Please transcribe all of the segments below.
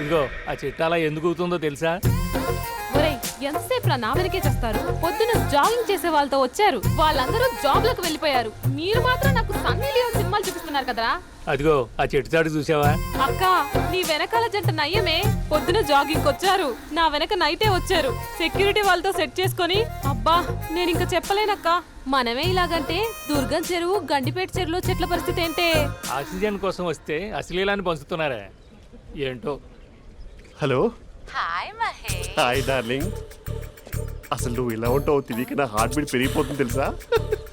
ఇదిగో ఆ చెట్టు అలా ఎందుకు అవుతుందో తెలుసా? ఒరేయ్, ఎంతసేపు నా వెనకే చేస్తారు? పొద్దున జాగింగ్ చేసే వాళ్ళతో వచ్చారు, వాళ్ళందరూ జాబ్లకు వెళ్ళిపోయారు. మీరు మాత్రం నాకు సన్నీ లియోన్ సినిమాలు చూపిస్తున్నారు కదరా. అదిగో ఆ చెట్టు చాటు చూసావా? అక్క, నీ వెనకాల జంట నయ్యమే. పొద్దున జాగింగ్ వచ్చారు, నా వెనక నైటే వచ్చారు. సెక్యూరిటీ వాళ్ళతో సెట్ చేసుకొని, అబ్బా నేను ఇంకా చెప్పలేనక్క. మనమే ఇలాగంటే దుర్గం చెరువు, గండిపేట చెరువులో చెట్ల పరిస్థితి ఏంటే? ఆక్సిజన్ కోసం వస్తే అశ్లీలాన్ని పంచుతున్నారా ఏంటో. Hello. Hi Mahesh. Hi darling. అసలు నువ్వు ఇలా ఉంటావు తిరిగి నా హార్ట్ బీట్ పెరిగిపోతుంది తెలుసా?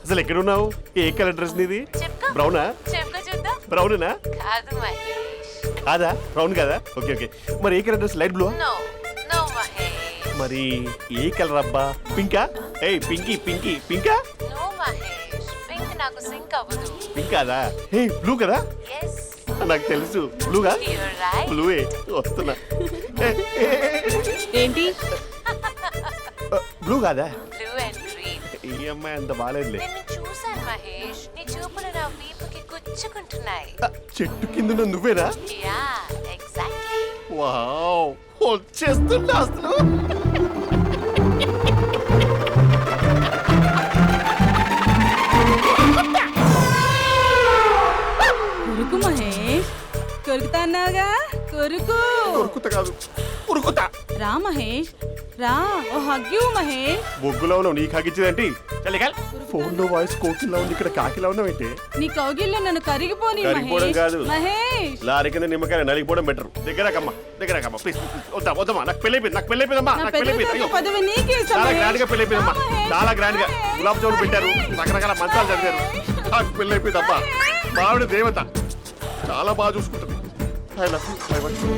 అసలు ఎక్కడున్నావు? ఏ కలర్ డ్రెస్ నీది? బ్రౌనా? చెప్పుకో చూద్దాం. బ్రౌనేనా? కాదు మహేష్. కాదా? బ్రౌన్ కాదా? Okay okay. మరి ఏ colour dress? Light blue? No no Mahesh. మరి ఏ కలర్ అబ్బా? పింకా? ఏయ్ పింకీ పింకీ పింకా? నో మహేష్, పింక్ నాకు సింక్ అవ్వదు. పింక్ కాదా? ఏ బ్లూ కదా? ఎస్, నాకు తెలుసు బ్లూగా. You're right. బ్లూవే వస్తున్నా. ఏంటి? బ్లూ కాదా? Blue and green. ఈ అమ్మాయి అంత బాగాలేదులే. నిన్ను చూశాను మహేష్, నీ చూపులు నా వీపుకి గుచ్చుకుంటున్నాయి. చెట్టు కింద నువ్వేనా? Yeah, exactly. వావ్, వచ్చేస్తున్నా అసలు. కొరుకు మహేష్, కొరుకుతా అన్నావుగా, కొరుకు. ఉరుకుతా కాదు ఉరుకుతా. రా మహేష్, రా. ఓ హగ్గు మహేష్. బొగ్గులో ఉన్నావు, నీకు హగిచ్చేదేంటి? ఫోన్ లో వాయిస్ కోకిలా ఉంది, ఇక్కడ కాకిలా ఉన్నావు ఏంటి? నీ కౌగిల్లో నన్ను కరిగిపోని కరిగిపోవడం మహేష్. కాదు. మహేష్, లారీ కింద నిమ్మకాయ నలిగిపోవడం బెటర్. దగ్గరకమ్మా ప్లీజ్. వద్దా వద్దమ్మా, నాకు పెళ్ళైపోయిందమ్మా. నా నాకు పెద్ద పెళ్ళైపోయింది. అయ్యో, పదవి నీకే ఇస్తా చాలా మహేష్. గ్రాండ్ గా పెళ్ళైపోయిందమ్మా. రా మహేష్, చాలా గ్రాండ్ గా మహేష్. గులాబ్ జామున్ పెట్టారు, రకరకాల మంచాలు చదివారు. నాకు పెళ్ళైపోయిందమ్మా. మావిడ దేవత, చాలా బాగా చూసుకుంటుంది. I love you. I want you.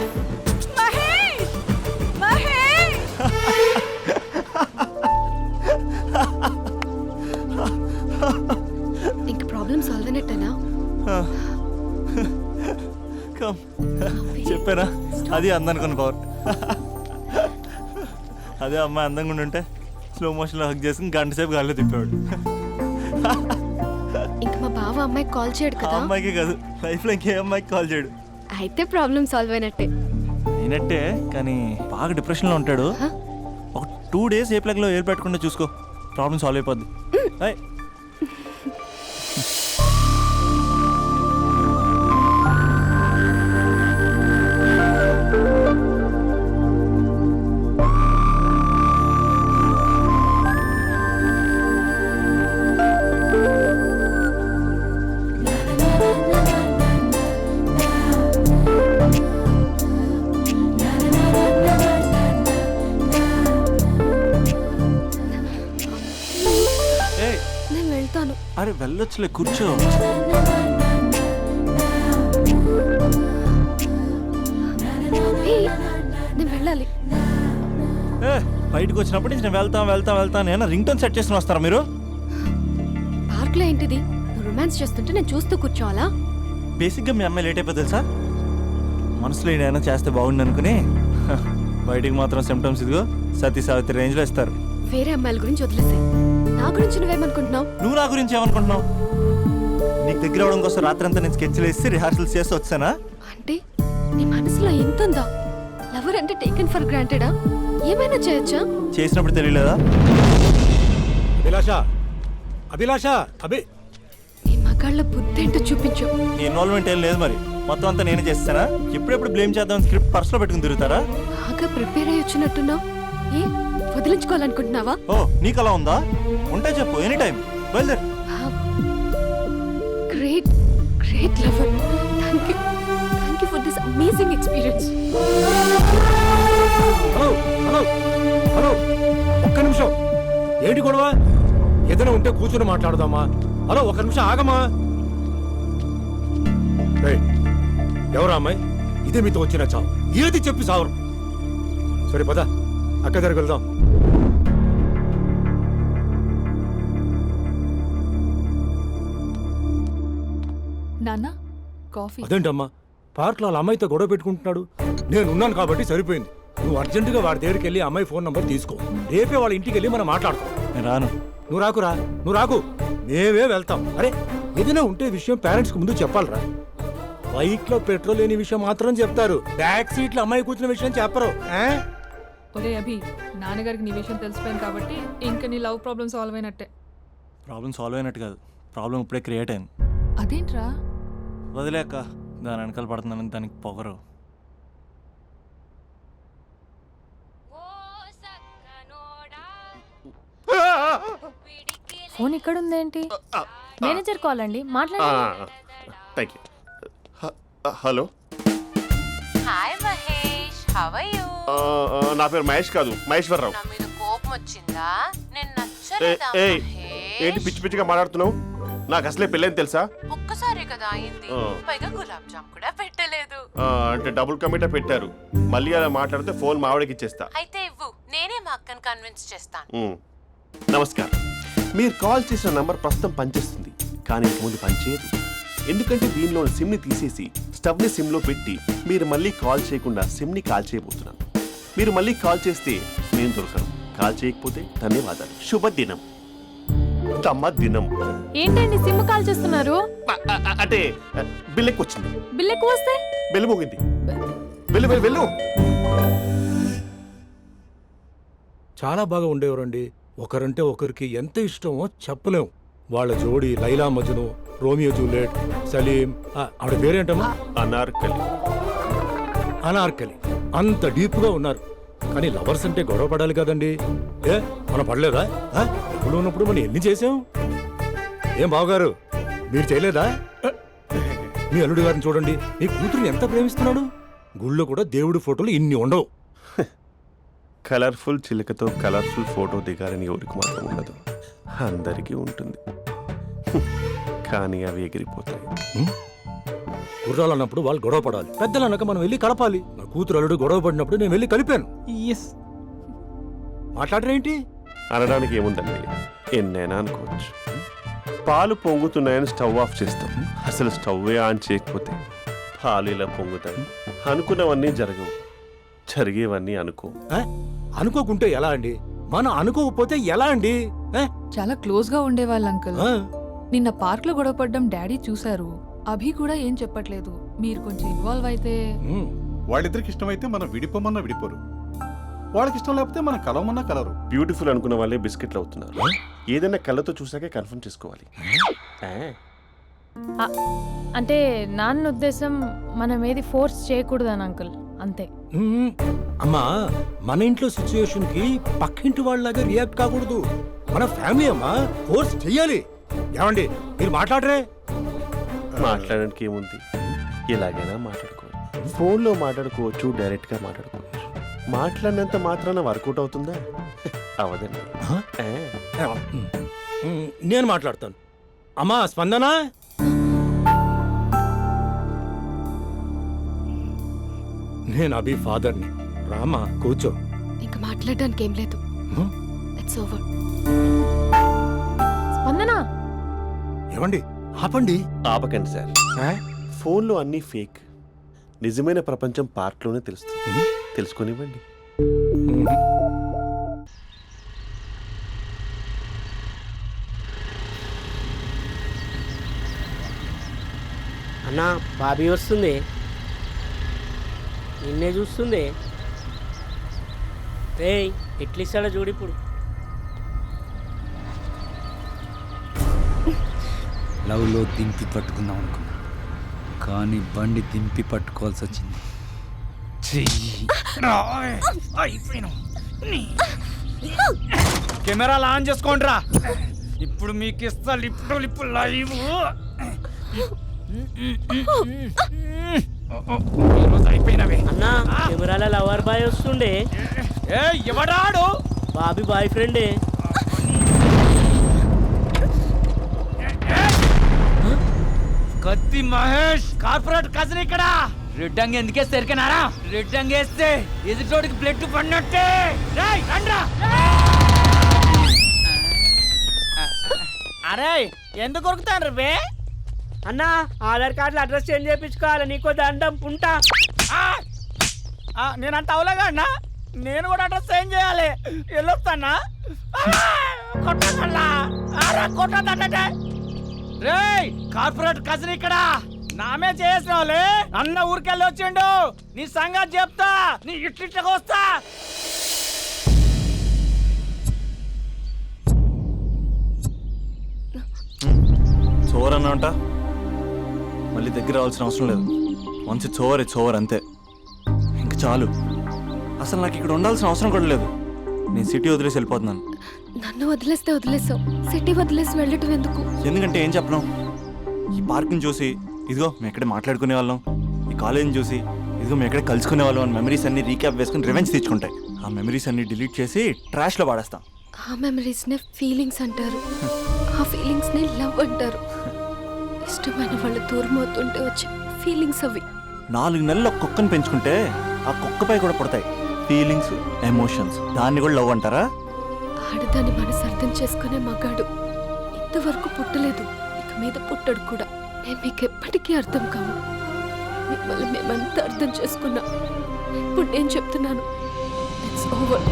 Mahesh, Mahesh. ఇంక ప్రాబ్లం సాల్వ్ అయినట్టేనా? చెప్పారా అది అందనుకున్న పవర్. అదే అమ్మాయి అందంగా ఉండుంటే స్లో మోషన్లో హక్ చేసుకుని గంట సేపు గాల్లో తిప్పేవాడు. ఇంక మా బావ అమ్మాయికి కాల్ చేయడు ఆ కదా? అమ్మాయికి కాదు, లైఫ్లో ఇంకే అమ్మాయికి కాల్ చేయడు. అయితే ప్రాబ్లం సాల్వ్ అయినట్టే. అయినట్టే, కానీ బాగా డిప్రెషన్లో ఉంటాడు. ఒక 2 days ఏ ప్లగ్లో ఏర్ పెట్టకుండా చూసుకో, ప్రాబ్లం సాల్వ్ అయిపోద్ది. అయ్ నేను వెళ్తాను. అరే వెళ్ళొచ్చులే, కూర్చో. ఏ, నేను వెళ్ళాలి. బయటకు వచ్చినప్పటి నుంచి నేను వెళ్తాను ఏమన్నా రింగ్ టోన్ సెట్ చేసుకుని వస్తారా మీరు? పార్క్లో ఏంటిది? నువ్వు రొమాన్స్ చేస్తుంటే నేను చూస్తూ కూర్చోవాలా? బేసిక్గా మీ అమ్మాయి లేట్ అయిపోతుంది సార్. మనసులో ఏదైనా చేస్తే బాగుండు అనుకుని బయటికి మాత్రం సిమ్టమ్స్ ఇదిగో సతీ సావిత్రి రేంజ్లో ఇస్తారు. వేరే అమ్మాయిల గురించి వదిలేసే, నా గురించి నువ్వేమనుకుంటున్నావు? నువ్వు నా గురించి ఏమనుకుంటున్నావు? నీకు దగ్గర అవడం కోసం రాత్రంతా నేను స్కెచ్లు వేసి రిహార్సల్స్ చేసి వచ్చానా? అంటే నీ మనసులో ఎంత ఉందా? లవర్ అంటే టేకెన్ ఫర్ గ్రాంటెడా? ఏమైనా చేయొచ్చా? చేసినప్పుడు తెలియలేదా? అభిలాష నీ మగాళ్ళ బుద్ధి ఏంటో చూపించు. నీ ఇన్వాల్వ్మెంట్ ఏం లేదు మరి, మొత్తం అంతా నేనే చేస్తానా? ఎప్పుడెప్పుడు బ్లేమ్ చేద్దాం స్క్రిప్ట్ పర్సులో పెట్టుకుని తిరుగుతారా? బాగా ప్రిపేర్ అయ్యి వచ్చినట్టున్నావు. ఏ వదిలించుకోవాలనుకుంటున్నావా? ఓ నీకు అలా ఉందా? ఉంటే చెప్పు, ఎనీ టైం బయలుదేరు. Great great lover. Thank you for this amazing experience. Hello ఒక్క నిమిషం. ఏంటి గొడవ? ఏదైనా ఉంటే కూర్చొని మాట్లాడదామా? హలో ఒక్క నిమిషం ఆగమా. ఎవరా అమ్మాయి? ఇదే మీతో వచ్చిన చావు. ఏది చెప్పి సావరు. సరే పద, అక్క దగ్గరికి వెళ్దాం. నాన్న కాఫీ. అదేంటమ్మా పార్క్లో వాళ్ళ అమ్మాయితో గొడవ పెట్టుకుంటున్నాడు? నేను ఉన్నాను కాబట్టి సరిపోయింది. నువ్వు అర్జెంటుగా వాడి దగ్గరికి వెళ్ళి అమ్మాయి ఫోన్ నంబర్ తీసుకో. రేపే వాళ్ళ ఇంటికి వెళ్ళి మనం మాట్లాడతాం. నేను రాను. నువ్వు రాకు, మేమే వెళ్తాం. అరే ఏదైనా ఉంటే విషయం పేరెంట్స్కి ముందు చెప్పాలరా. బైక్ లో పెట్రోల్ లేని విషయం మాత్రం చెప్తారు, బ్యాక్ సీట్ లో అమ్మాయి కూర్చున్న విషయం చెప్పరు. ఆ? ఒరే అభి, నాన్నగారికి నీ విషయం తెలిసిపోయింది కాబట్టి ఇంకా నీ లవ్ ప్రాబ్లం సాల్వ్ అయినట్టే. ప్రాబ్లం సాల్వ్ అయినట్టు కాదు, ప్రాబ్లం ఇప్పుడే క్రియేట్ అయింది. అదేంట్రా? వదిలేక దాని వెనకాల పడుతున్నానని దానికి పొగరు. ఫోన్ ఇక్కడ ఉందేంటి? మేనేజర్ కాల్ అండి, మాట్లాడండి. Thank you. Hello, hi Mahesh, how are you? నా పేరు మహేష్ కాదు, మహేశ్వరరావు. నా మీద కోపం వచ్చిందా? నేను ఏ, నచ్చలేదా ఏయ్, ఏంటి మహేష్? పిచ్చి పిచ్చిగా మాట్లాడుతున్నావు? నాకు అసలే పెళ్ళని తెలుసా? ఒక్కసారి కదా అయింది, ఆ. పైగా గులాబ్ జామ్ కూడా పెట్టలేదు. అంటే డబుల్ కమిటా పెట్టారు. మళ్ళీ అలా మాట్లాడితే ఫోన్ మా ఆవిడకి ఇచ్చేస్తా. అయితే ఇవ్వు, నేనే మా అక్కని కన్విన్స్ చేస్తాను. నమస్కారం. మీరు కాల్ చేసిన నంబర్ ప్రస్తుతం పనిచేస్తుంది, కానీ ఇంక ముందు పనిచేయదు. ఎందుకంటే దీనిలో సిమ్ని తీసేసి స్టవ్ని సిమ్లో పెట్టి మీరు మళ్ళీ కాల్ చేయకుండా సిమ్ని కాల్ చేయబోతున్నాను. మీరు మళ్ళీ కాల్ చేస్తే నేను దొరకను, కాల్ చేయకపోతే ధన్యవాదాలు. శుభదినం. తమ దినం. ఏంటండి సిమ్ కాల్ చేస్తున్నారు? అంటే బిల్ ఎక్కువ వచ్చింది. బిల్ ఎక్కువ వస్తే బెల్లు మోగింది. వెళ్ళు వెళ్ళు వెళ్ళు. చాలా బాగా ఉండేవారండి. ఒకరంటే ఒకరికి ఎంత ఇష్టమో చెప్పలేం. వాళ్ళ జోడి లైలా మజ్ను, రోమియో జూలియట్, సలీం, ఆవిడ పేరేంటమ్మా? అనార్కలి. అనార్కలి. అంత డీప్ గా ఉన్నారు. కానీ లవర్స్ అంటే గొడవ పడాలి కదండి. ఏ మనం పడలేదా? ఎప్పుడు ఉన్నప్పుడు మనం ఎన్ని చేసాం? ఏం బావగారు, మీరు చేయలేదా? మీ అల్లుడి గారిని చూడండి, మీ కూతురుని ఎంత ప్రేమిస్తున్నాడు. గుళ్ళో కూడా దేవుడి ఫోటోలు ఇన్ని ఉండవు. కలర్ఫుల్ చిలుకతో కలర్ఫుల్ ఫోటో దిగాలని ఎవరికి మాత్రం ఉండదు, అందరికీ ఉంటుంది. కానీ అవి ఎగిరిపోతాయి. గుర్రాలు అన్నప్పుడు వాళ్ళు గొడవ పడాలి, పెద్దలు అన్నాక మనం వెళ్ళి కలపాలి. నా కూతురు అల్లుడు గొడవ పడినప్పుడు నేను వెళ్ళి కలిపాను. మాట్లాడరేంటి? అనడానికి ఏముందండి, ఎన్నైనా అనుకోవచ్చు. పాలు పొంగుతున్నాయని స్టవ్ ఆఫ్ చేస్తాం, అసలు స్టవ్వే ఆన్ చేయకపోతే పాలు ఇలా పొంగుతాయి. అనుకున్నవన్నీ జరగవు, జరిగేవన్నీ అనుకో. అనుకోకుంటే ఎలా అండి? మనం అనుకోకపోతే ఎలా అండి? చాలా క్లోజ్ గా ఉండేవాళ్ళు అంకుల్. నిన్న పార్క్ లో గొడవ పడ్డం డాడీ చూశారు. అభి కూడా ఏం చెప్పట్లేదు. మీరు కొంచెం ఇన్వాల్వ్ అయితే. వాళ్ళిద్దరికి ఇష్టమైతే మనం విడిపోమన్నా విడిపోరు, వాళ్ళకి ఇష్టం లేకపోతే మనం కలవమన్నా కలరు. బ్యూటిఫుల్ అనుకున్న వాళ్ళే బిస్కెట్లు అవుతున్నారు. ఏదైనా కళ్ళతో చూసాకే కన్ఫర్మ్ చేసుకోవాలి. అంటే నాన్న ఉద్దేశం మనం ఏది ఫోర్స్ చేయకూడదని అంకుల్, అంతే. అమ్మా, మన ఇంట్లో సిచ్యుయేషన్ కి పక్కింటి వాళ్ళలాగా రియాక్ట్ కాకూడదు. మన ఫ్యామిలీ అమ్మా, ఫోర్స్ చెయ్యాలి. ఏమండి మీరు మాట్లాడరే? మాట్లాడడానికి ఏముంది, ఎలాగైనా మాట్లాడుకోవచ్చు. ఫోన్లో మాట్లాడుకోవచ్చు, డైరెక్ట్గా మాట్లాడుకోవచ్చు. మాట్లాడినంత మాత్రాన వర్కౌట్ అవుతుందా? అవదండి. నేను మాట్లాడతాను. అమ్మా స్పందన, నేను అభి ఫాదర్ని. రామా కూర్చో. ఇంకా మాట్లాడడానికి ఏం లేదు. It's over. స్పందన, ఏమండి ఆపండి. ఆపకండి సార్, ఫోన్లో అన్నీ ఫేక్. నిజమైన ప్రపంచం పార్ట్లోనే తెలుస్తుంది, తెలుసుకొనివ్వండి. అన్నా బాబీ వస్తుంది, నిన్నే చూస్తుంది. రేయ్ ఎట్లిస్తాడో చూడు ఇప్పుడు. లవ్లో దింపి పట్టుకుందాం అనుకున్నా, కానీ బండి దింపి పట్టుకోవాల్సి వచ్చింది. కెమెరాలు ఆన్ చేసుకోండిరా, ఇప్పుడు మీకు ఇస్తా లిప్పు లైవ్. అయిపోయినవే అన్నా, కెమెరాల లవర్ బాయ్ వస్తుండే. ఎవడాడు? బాబీ బాయ్ ఫ్రెండే. కత్తి మహేష్ కార్పొరేట్ కజిన్ ఇక్కడ. రెడ్ అంగి ఎందుకే సరికనారా? రెడ్ అంగి వేస్తే ఎదుటోడికి బ్లడ్ పడినట్టే. అరే ఎందుకు కొరుకుతాను రే? అన్నా ఆధార్ కార్డులో అడ్రస్ చేంజ్ చేయించుకోవాలి, నీకో దండం పుంటా. నేనంత అవలేగా అన్నా, నేను కూడా అడ్రస్ చేంజ్ చేయాలి. వెళ్ళొస్తానా? కొట్టా కొట్టా రేయ్ కార్పొరేట్ కజిన్ ఇక్కడ. నామే చేసిన వాళ్ళే అన్న ఊరికెళ్ళి వచ్చిండు. నీ సంగతి చెప్తా, నీ ఇట్లిట్లకి వస్తా. చోర్ అన్నమాట, మళ్ళీ దగ్గర రావాల్సిన అవసరం లేదు. Once it's over it's over అంతే. ఇంక చాలు. అసలు నాకు ఇక్కడ ఉండాల్సిన అవసరం కూడా లేదు. నేను సిటీ వదిలేసి వెళ్ళిపోతున్నాను. నన్ను వదిలేస్తే వదిలేసావు, సిటీ వదిలేసి వెళ్ళటం ఎందుకు? ఎందుకంటే ఏం చెప్పను, ఈ పార్క్ని చూసి ఇదిగో మేము ఎక్కడే మాట్లాడుకునే వాళ్ళం, ఈ కాలేజీని చూసి ఇదిగో మేము ఎక్కడే కలుసుకునే వాళ్ళం అని మెమరీస్ అన్ని రీక్యాప్ వేసుకుని రివెంజ్ తెచ్చుకుంటాయి. ఆ మెమరీస్ అన్ని డిలీట్ చేసి ట్రాష్లో పడేస్తాం. ఆ మెమరీస్నే ఫీలింగ్స్ అంటారు, ఆ ఫీలింగ్స్నే లవ్ అంటారు. ఇష్టమైన వాళ్ళు దూరం అవుతుంటే వచ్చే ఫీలింగ్స్ అవి. 4 నెలలు ఒక కుక్కను పెంచుకుంటే ఆ కుక్కపై కూడా పడతాయి ఫీలింగ్స్, ఎమోషన్స్. దాన్ని కూడా లవ్ అంటారా? ఆడదాన్ని మనసు అర్థం చేసుకునే మగాడు ఇంతవరకు పుట్టలేదు, ఇక మీద పుట్టడు కూడా. మేము మీకు ఎప్పటికీ అర్థం కాము. మిమ్మల్ని మేమంతా అర్థం చేసుకున్నాం. ఇప్పుడు నేను చెప్తున్నాను, ఇట్స్ ఓవర్.